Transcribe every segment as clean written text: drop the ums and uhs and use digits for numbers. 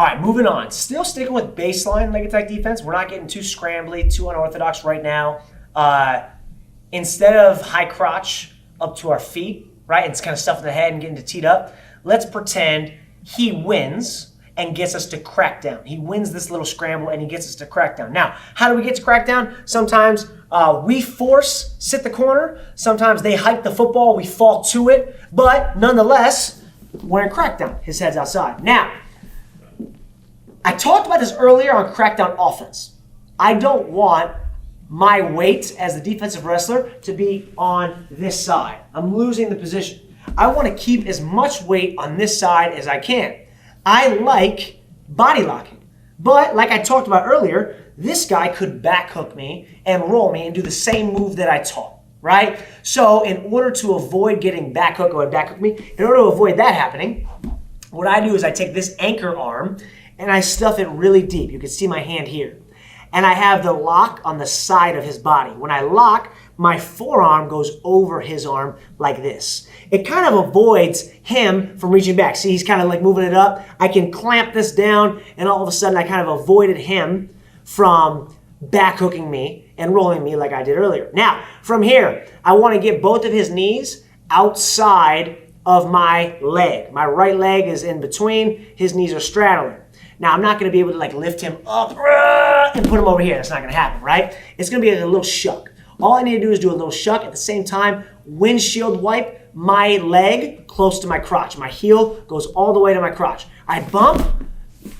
All right, moving on. Still sticking with baseline leg attack defense. We're not getting too scrambly, too unorthodox right now. Instead of high crotch up to our feet, right, and it's kind of stuffing the head and getting to teed up, let's pretend he wins and gets us to crackdown. He wins this little scramble and he gets us to crackdown. Now, how do we get to crackdown? Sometimes we force sit the corner. Sometimes they hike the football. We fall to it. But nonetheless, we're in crackdown. His head's outside. Now, I talked about this earlier on crackdown offense. I don't want my weight as the defensive wrestler to be on this side. I'm losing the position. I want to keep as much weight on this side as I can. I like body locking. But like I talked about earlier, this guy could back hook me and roll me and do the same move that I taught, right? So in order to avoid getting back hook or back hook me, in order to avoid that happening, what I do is I take this anchor arm and I stuff it really deep. You can see my hand here. And I have the lock on the side of his body. When I lock, my forearm goes over his arm like this. It kind of avoids him from reaching back. See, he's kind of like moving it up. I can clamp this down, and all of a sudden I kind of avoided him from back hooking me and rolling me like I did earlier. Now, from here, I want to get both of his knees outside of my leg. My right leg is in between. His knees are straddling. Now, I'm not going to be able to like lift him up and put him over here. That's not going to happen, right? It's going to be like a little shuck. All I need to do is do a little shuck. At the same time, windshield wipe my leg close to my crotch. My heel goes all the way to my crotch. I bump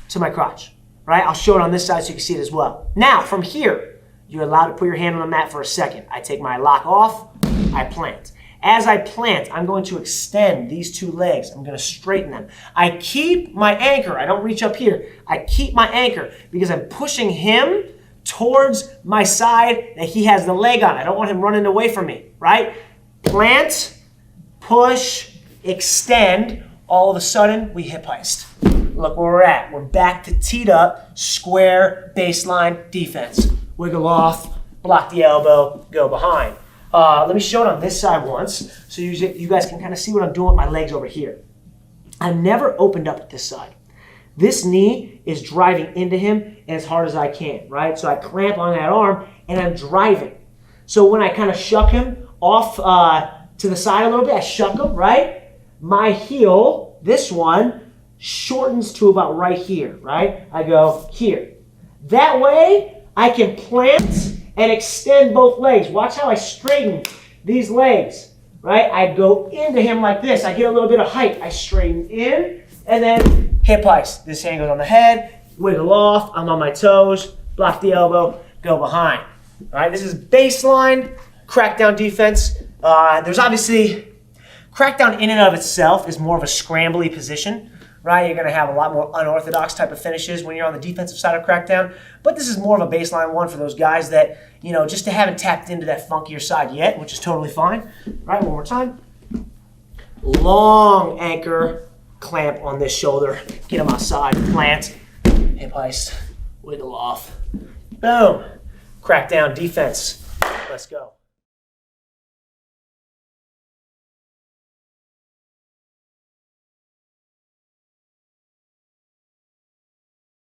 to my crotch, right? I'll show it on this side so you can see it as well. Now, from here, you're allowed to put your hand on the mat for a second. I take my lock off. I plant. As I plant, I'm going to extend these two legs. I'm going to straighten them. I keep my anchor. I don't reach up here. I keep my anchor because I'm pushing him towards my side that he has the leg on. I don't want him running away from me, right? Plant, push, extend. All of a sudden, we hip heist. Look where we're at. We're back to teed up, square, baseline defense. Wiggle off, block the elbow, go behind. Let me show it on this side once so you guys can kind of see what I'm doing with my legs over here. I've never opened up at this side. This knee is driving into him as hard as I can, right? So I clamp on that arm and I'm driving. So when I kind of shuck him off to the side a little bit, I shuck him, right? My heel, this one, shortens to about right here, right? I go here. That way I can plant and extend both legs. Watch how I straighten these legs, right? I go into him like this. I get a little bit of height. I straighten in, and then hip heist. This hand goes on the head, wiggle off. I'm on my toes, block the elbow, go behind. All right, this is baseline crackdown defense. There's obviously, crackdown in and of itself is more of a scrambly position, right? You're going to have a lot more unorthodox type of finishes when you're on the defensive side of crackdown. But this is more of a baseline one for those guys that, you know, just haven't tapped into that funkier side yet, which is totally fine. All right, one more time. Long anchor, clamp on this shoulder. Get him outside, plant, hip heist, wiggle off. Boom. Crackdown defense. Let's go.